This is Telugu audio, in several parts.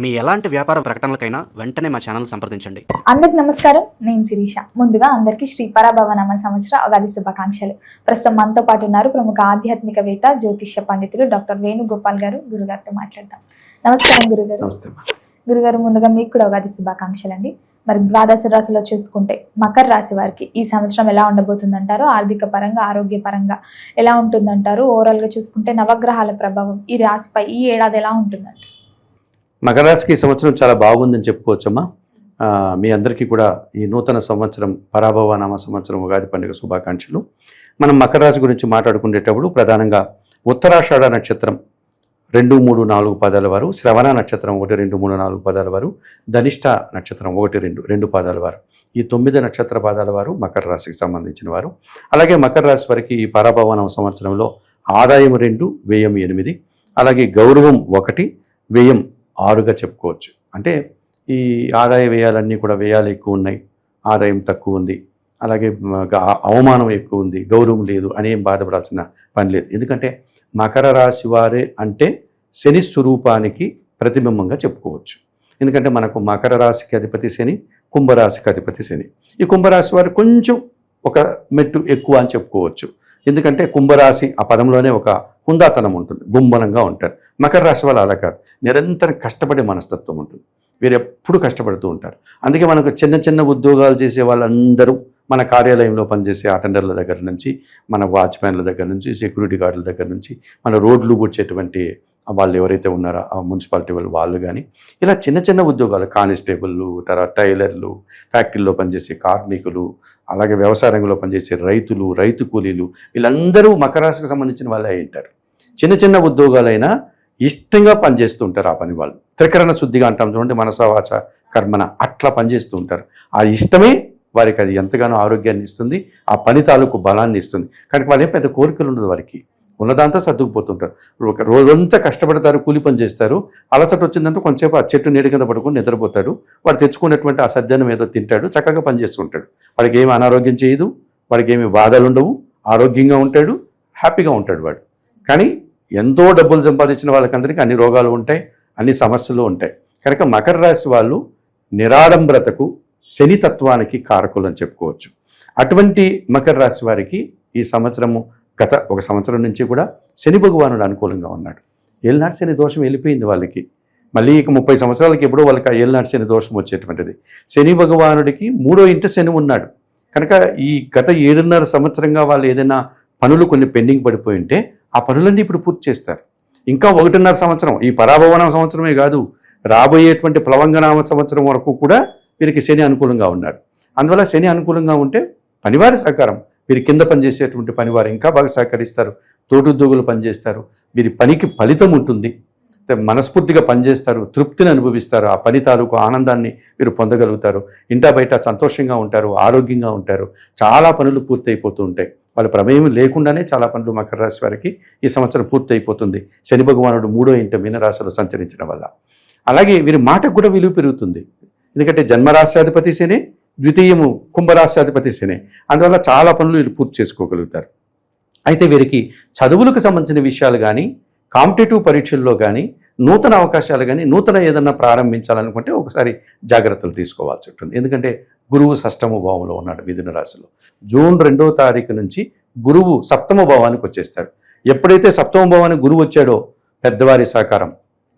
మీ ఎలాంటి వ్యాపార ప్రకటనలకైనా వెంటనే మా ఛానల్ సంప్రదించండి. అందరికి నమస్కారం, నేను శిరీష. ముందుగా అందరికీ శ్రీ పరాభవనామ సంవత్సర ఉగాది శుభాకాంక్షలు. ప్రస్తుతం మనతో పాటు ఉన్నారు ప్రముఖ ఆధ్యాత్మికవేత్త, జ్యోతిష్య పండితులు డాక్టర్ వేణుగోపాల్ గారు. గురుగారితో మాట్లాడతాం. నమస్కారం గురుగారు. గురుగారు, ముందుగా మీకు కూడా ఉగాది శుభాకాంక్షలు అండి. మరి ద్వాదశ రాశిలో చూసుకుంటే మకర రాశి వారికి ఈ సంవత్సరం ఎలా ఉండబోతుందంటారు? ఆర్థిక పరంగా, ఆరోగ్య పరంగా ఎలా ఉంటుందంటారు? ఓవరాల్ గా చూసుకుంటే నవగ్రహాల ప్రభావం ఈ రాశిపై ఈ ఏడాది ఎలా ఉంటుందంటారు? మకర రాశికి ఈ సంవత్సరం చాలా బాగుందని చెప్పుకోవచ్చమ్మా. మీ అందరికీ కూడా ఈ నూతన సంవత్సరం పరాభవనామ సంవత్సరం ఉగాది పండుగ శుభాకాంక్షలు. మనం మకర రాశి గురించి మాట్లాడుకునేటప్పుడు ప్రధానంగా ఉత్తరాషాఢ నక్షత్రం 2, 3, 4 పాదాల వారు, శ్రవణ నక్షత్రం 1, 2, 3, 4 పాదాల వారు, ధనిష్ట నక్షత్రం 1, 2 పాదాల వారు, ఈ 9 నక్షత్ర పాదాల వారు మకర రాశికి సంబంధించిన వారు. అలాగే మకర రాశి వారికి ఈ పరాభవనామ సంవత్సరంలో ఆదాయం 2, వ్యయం 8, అలాగే గౌరవం 1, వ్యయం 6గా చెప్పుకోవచ్చు. అంటే ఈ ఆదాయ వ్యయాలన్నీ కూడా వ్యయాలు ఎక్కువ ఉన్నాయి, ఆదాయం తక్కువ ఉంది, అలాగే అవమానం ఎక్కువ ఉంది, గౌరవం లేదు అనేం బాధపడాల్సిన పని లేదు. ఎందుకంటే మకర రాశి వారే అంటే శని స్వరూపానికి ప్రతిబింబంగా చెప్పుకోవచ్చు. ఎందుకంటే మనకు మకర రాశికి అధిపతి శని, కుంభరాశికి అధిపతి శని. ఈ కుంభరాశి వారు కొంచెం ఒక మెట్టు ఎక్కువ అని చెప్పుకోవచ్చు. ఎందుకంటే కుంభరాశి ఆ పదంలోనే ఒక హుందాతనం ఉంటుంది, గుంబనంగా ఉంటారు. మకర రాశి వాళ్ళు అలా కాదు, నిరంతరం కష్టపడే మనస్తత్వం ఉంటుంది, వీరు ఎప్పుడు కష్టపడుతూ ఉంటారు. అందుకే మనకు చిన్న చిన్న ఉద్యోగాలు చేసే వాళ్ళందరూ, మన కార్యాలయంలో పనిచేసే అటెండర్ల దగ్గర నుంచి, మన వాచ్మ్యాన్ల దగ్గర నుంచి, సెక్యూరిటీ గార్డుల దగ్గర నుంచి, మన రోడ్లు పూడ్చేటువంటి వాళ్ళు ఎవరైతే ఉన్నారో ఆ మున్సిపాలిటీ వాళ్ళు కానీ, ఇలా చిన్న చిన్న ఉద్యోగాలు, కానిస్టేబుళ్ళు, తర్వాత టైలర్లు, ఫ్యాక్టరీలో పనిచేసే కార్మికులు, అలాగే వ్యవసాయ రంగంలో పనిచేసే రైతులు, రైతు కూలీలు, వీళ్ళందరూ మకర రాశికి సంబంధించిన వాళ్ళే అయి ఉంటారు. చిన్న చిన్న ఉద్యోగాలైనా ఇష్టంగా పనిచేస్తూ ఉంటారు. ఆ పని వాళ్ళు త్రికరణ శుద్ధిగా అంటాం చూడండి, మనసవాచ కర్మన, అట్లా పనిచేస్తూ ఉంటారు. ఆ ఇష్టమే వారికి అది ఎంతగానో ఆరోగ్యాన్ని ఇస్తుంది, ఆ పని తాలూకు బలాన్ని ఇస్తుంది. కానీ వాళ్ళేం పెద్ద కోరికలు ఉండదు, వారికి ఉన్నదంతా సర్దుకుపోతుంటారు. ఒక రోజంతా కష్టపడతారు, కూలి పని చేస్తారు, అలసట వచ్చిందంటే కొంచెంసేపు ఆ చెట్టు నీడ కింద పడుకొని నిద్రపోతాడు. వాడు తెచ్చుకున్నటువంటి ఆ సద్యానం ఏదో తింటాడు, చక్కగా పనిచేస్తుంటాడు. వాడికి ఏమి అనారోగ్యం చేయదు, వాడికి ఏమి బాధలు ఉండవు, ఆరోగ్యంగా ఉంటాడు, హ్యాపీగా ఉంటాడు వాడు. కానీ ఎంతో డబ్బులు సంపాదించిన వాళ్ళకందరికీ అన్ని రోగాలు ఉంటాయి, అన్ని సమస్యలు ఉంటాయి. కనుక మకర రాశి వాళ్ళు నిరాడంబరతకు, శనితత్వానికి కారకులు అని చెప్పుకోవచ్చు. అటువంటి మకర రాశి వారికి ఈ సంవత్సరము, గత ఒక సంవత్సరం నుంచి కూడా శని భగవానుడు అనుకూలంగా ఉన్నాడు. ఏలినాటి శని దోషం వెళ్ళిపోయింది వాళ్ళకి. మళ్ళీ ఇక 30 సంవత్సరాలకి ఎప్పుడో వాళ్ళకి ఆ ఏలినాటి శని దోషం వచ్చేటువంటిది. శని భగవానుడికి 3వ ఇంట శని ఉన్నాడు. కనుక ఈ గత 7.5 సంవత్సరంగా వాళ్ళు ఏదైనా పనులు కొన్ని పెండింగ్ పడిపోయి ఉంటే ఆ పనులన్నీ ఇప్పుడు పూర్తి చేస్తారు. ఇంకా 1.5 సంవత్సరం, ఈ పరాభవన సంవత్సరమే కాదు, రాబోయేటువంటి ప్లవంగనామ సంవత్సరం వరకు కూడా వీరికి శని అనుకూలంగా ఉన్నాడు. అందువల్ల శని అనుకూలంగా ఉంటే పనివారి సహకారం, వీరి కింద పనిచేసేటువంటి పనివారు ఇంకా బాగా సహకరిస్తారు, తోటుద్యోగులు పనిచేస్తారు, వీరి పనికి ఫలితం ఉంటుంది, మనస్ఫూర్తిగా పనిచేస్తారు, తృప్తిని అనుభవిస్తారు, ఆ పని తాలూకు ఆనందాన్ని వీరు పొందగలుగుతారు, ఇంటా బయట సంతోషంగా ఉంటారు, ఆరోగ్యంగా ఉంటారు. చాలా పనులు పూర్తి అయిపోతూ ఉంటాయి. వాళ్ళ ప్రమేయం లేకుండానే చాలా పనులు మకర రాశి వారికి ఈ సంవత్సరం పూర్తి అయిపోతుంది, శని భగవానుడు 3వ ఇంట మీనరాశిలో సంచరించడం వల్ల. అలాగే వీరి మాటకు కూడా విలువ పెరుగుతుంది. ఎందుకంటే జన్మరాశ్యాధిపతి శని, ద్వితీయము కుంభరాశ్యాధిపతి శని. అందువల్ల చాలా పనులు వీళ్ళు పూర్తి చేసుకోగలుగుతారు. అయితే వీరికి చదువులకు సంబంధించిన విషయాలు కానీ, కాంపిటేటివ్ పరీక్షల్లో కానీ, నూతన అవకాశాలు కానీ, నూతన ఏదన్నా ప్రారంభించాలనుకుంటే ఒకసారి జాగ్రత్తలు తీసుకోవాల్సి ఉంటుంది. ఎందుకంటే గురువు 6వ భావంలో ఉన్నాడు, మిథున రాశిలో. జూన్ 2వ తారీఖు నుంచి గురువు 7వ భావానికి వచ్చేస్తాడు. ఎప్పుడైతే 7వ భావానికి గురువు వచ్చాడో పెద్దవారి సహకారం,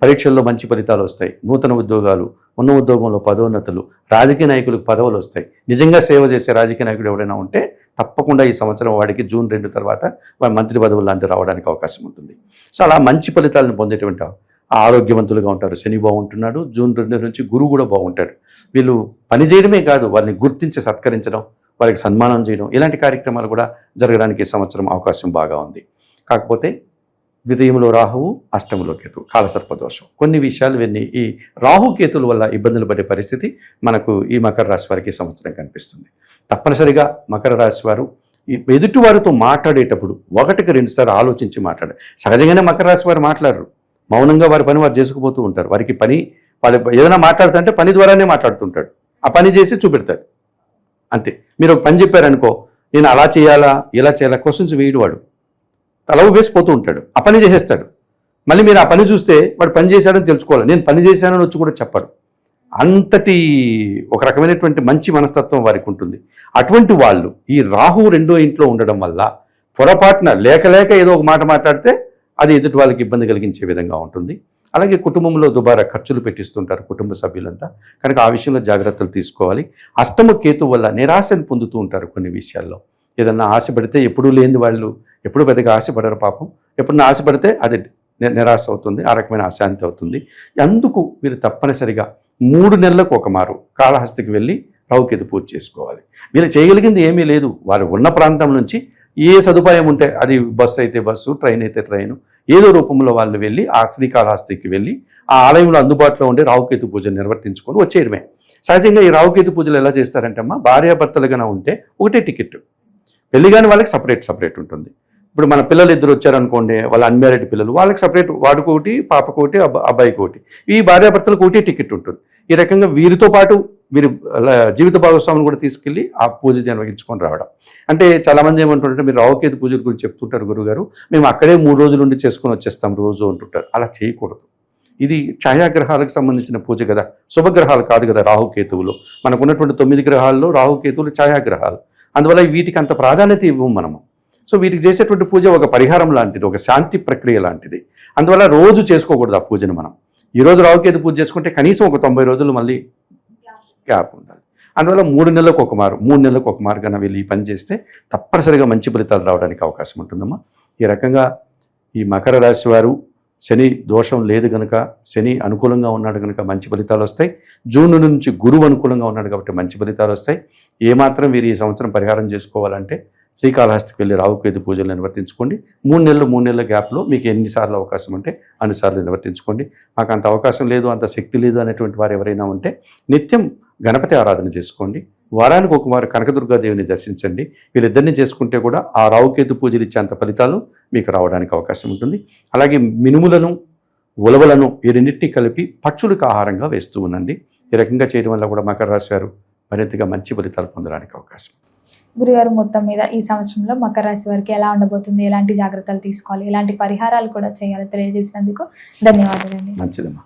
పరీక్షల్లో మంచి ఫలితాలు వస్తాయి, నూతన ఉద్యోగాలు, ఉన్న ఉద్యోగంలో పదోన్నతులు, రాజకీయ నాయకులకు పదవులు వస్తాయి. నిజంగా సేవ చేసే రాజకీయ నాయకుడు ఎవరైనా ఉంటే తప్పకుండా ఈ సంవత్సరం వాడికి జూన్ 2 తర్వాత వారి మంత్రి పదవులు లాంటివి రావడానికి అవకాశం ఉంటుంది. సో అలా మంచి ఫలితాలను పొందేటువంటి ఆరోగ్యవంతులుగా ఉంటారు. శని బాగుంటున్నాడు. జూన్ 2 నుంచి గురువు కూడా బాగుంటాడు. వీళ్ళు పని చేయడమే కాదు, వారిని గుర్తించి సత్కరించడం, వారికి సన్మానం చేయడం, ఇలాంటి కార్యక్రమాలు కూడా జరగడానికి ఈ సంవత్సరం అవకాశం బాగా ఉంది. కాకపోతే ద్వితీయంలో రాహువు, అష్టంలో కేతు, కాలసర్పదోషం, కొన్ని విషయాలు విని ఈ రాహుకేతుల వల్ల ఇబ్బందులు పడే పరిస్థితి మనకు ఈ మకర రాశి వారికి ఈ సంవత్సరం కనిపిస్తుంది. తప్పనిసరిగా మకర రాశి వారు ఎదుటి వారితో మాట్లాడేటప్పుడు 1కి 2 సార్లు ఆలోచించి మాట్లాడారు. సహజంగానే మకర రాశి వారు మాట్లాడరు, మౌనంగా వారి పని వారు చేసుకుపోతూ ఉంటారు. వారికి పని, వాడు ఏదైనా మాట్లాడుతుంటే పని ద్వారానే మాట్లాడుతుంటాడు, ఆ పని చేసి చూపెడతాడు అంతే. మీరు ఒక పని చెప్పారనుకో, నేను అలా చేయాలా ఇలా చేయాలా క్వశ్చన్స్ వేయడు, వాడు తల వేసిపోతూ ఉంటాడు, ఆ పని చేసేస్తాడు. మళ్ళీ మీరు ఆ పని చూస్తే వాడు పని చేశాడని తెలుసుకోవాలి. నేను పని చేశానని వచ్చి కూడా చెప్పరు. అంతటి ఒక రకమైనటువంటి మంచి మనస్తత్వం వారికి ఉంటుంది. అటువంటి వాళ్ళు ఈ రాహు రెండో ఇంట్లో ఉండడం వల్ల పొరపాటున లేక ఏదో ఒక మాట మాట్లాడితే అది ఎదుటి వాళ్ళకి ఇబ్బంది కలిగించే విధంగా ఉంటుంది. అలాగే కుటుంబంలో దుబారా ఖర్చులు పెట్టిస్తుంటారు కుటుంబ సభ్యులంతా. కనుక ఆ విషయంలో జాగ్రత్తలు తీసుకోవాలి. అష్టమ కేతు వల్ల నిరాశను పొందుతూ ఉంటారు కొన్ని విషయాల్లో. ఏదన్నా ఆశపడితే ఎప్పుడూ లేని వాళ్ళు ఎప్పుడు పెద్దగా ఆశపడరు పాపం. ఎప్పుడన్నా ఆశపడితే అది నిరాశ అవుతుంది, ఆ రకమైన అశాంతి అవుతుంది. అందుకు మీరు తప్పనిసరిగా 3 నెలలకు ఒక మారు కాళహస్తికి వెళ్ళి రాహుకేతు పూజ చేసుకోవాలి. వీళ్ళు చేయగలిగింది ఏమీ లేదు. వారు ఉన్న ప్రాంతం నుంచి ఏ సదుపాయం ఉంటే, అది బస్సు అయితే బస్సు, ట్రైన్ అయితే ట్రైను, ఏదో రూపంలో వాళ్ళు వెళ్ళి ఆ శ్రీకాళహస్తికి వెళ్ళి ఆ ఆలయంలో అందుబాటులో ఉండే రాహుకేతు పూజను నిర్వర్తించుకొని వచ్చేయడమే. సహజంగా ఈ రాహుకేతు పూజలు ఎలా చేస్తారంటే అమ్మా, భార్యాభర్తలుగా ఉంటే ఒకటే టికెట్, పెళ్లి కాని వాళ్ళకి సపరేట్ ఉంటుంది. ఇప్పుడు మన పిల్లలు ఇద్దరు వచ్చారనుకోండి, వాళ్ళ అన్మ్యారీడ్ పిల్లలు, వాళ్ళకి సపరేట్, వాడుకోటి, పాపకోటి, అబ్బాయికి ఒకటి. ఈ భార్యాభర్తలకు ఒకటే టికెట్ ఉంటుంది. ఈ రకంగా వీరితో పాటు వీరి జీవిత భాగస్వామిని కూడా తీసుకెళ్ళి ఆ పూజ నిర్వహించుకొని రావడం. అంటే చాలామంది ఏమంటుంటారు, మీరు రాహుకేతు పూజల గురించి చెప్తుంటారు గురుగారు, మేము అక్కడే 3 రోజుల నుండి చేసుకొని వచ్చేస్తాం రోజు అంటుంటారు. అలా చేయకూడదు. ఇది ఛాయాగ్రహాలకు సంబంధించిన పూజ కదా, శుభగ్రహాలు కాదు కదా రాహుకేతువులు. మనకు ఉన్నటువంటి 9 గ్రహాల్లో రాహుకేతువులు ఛాయాగ్రహాలు. అందువల్ల వీటికి అంత ప్రాధాన్యత ఇవ్వము మనము. సో వీటికి చేసేటువంటి పూజ ఒక పరిహారం లాంటిది, ఒక శాంతి ప్రక్రియ లాంటిది. అందువల్ల రోజు చేసుకోకూడదు ఆ పూజను మనం. ఈరోజు రాహుకేతు పూజ చేసుకుంటే కనీసం ఒక 90 రోజులు మళ్ళీ గ్యాప్ ఉండాలి. అందువల్ల 3 నెలలకు ఒక మారు కన్నా వీళ్ళు ఈ పని చేస్తే తప్పనిసరిగా మంచి ఫలితాలు రావడానికి అవకాశం ఉంటుందమ్మా. ఈ రకంగా ఈ మకర రాశి వారు శని దోషం లేదు కనుక, శని అనుకూలంగా ఉన్నాడు కనుక మంచి ఫలితాలు వస్తాయి. జూన్ నుంచి గురువు అనుకూలంగా ఉన్నాడు కాబట్టి మంచి ఫలితాలు వస్తాయి. ఏమాత్రం వీరు ఈ సంవత్సరం పరిహారం చేసుకోవాలంటే శ్రీకాళహస్తికి వెళ్ళి రాహుకేతు పూజలు నిర్వర్తించుకోండి. 3 నెలల గ్యాప్లో మీకు ఎన్నిసార్లు అవకాశం ఉంటే అన్నిసార్లు నిర్వర్తించుకోండి. మాకు అంత అవకాశం లేదు, అంత శక్తి లేదు అనేటువంటి వారు ఎవరైనా ఉంటే నిత్యం గణపతి ఆరాధన చేసుకోండి. వారానికి ఒక వారు కనకదుర్గాదేవిని దర్శించండి. వీళ్ళిద్దరిని చేసుకుంటే కూడా ఆ రాహుకేతు పూజలు ఇచ్చేంత ఫలితాలు మీకు రావడానికి అవకాశం ఉంటుంది. అలాగే మినుములను, ఉలవలను ఈ రెండింటినీ కలిపి పక్షులకు ఆహారంగా వేస్తూ ఉండండి. ఈ రకంగా చేయడం వల్ల కూడా మకర రాశి వారు మరింతగా మంచి ఫలితాలు పొందడానికి అవకాశం. గురుగారు, మొత్తం మీద ఈ సంవత్సరంలో మకర రాశి వారికి ఎలా ఉండబోతుంది, ఎలాంటి జాగ్రత్తలు తీసుకోవాలి, ఎలాంటి పరిహారాలు కూడా చేయాలో తెలియజేసినందుకు ధన్యవాదాలండి. మంచిదమ్మా.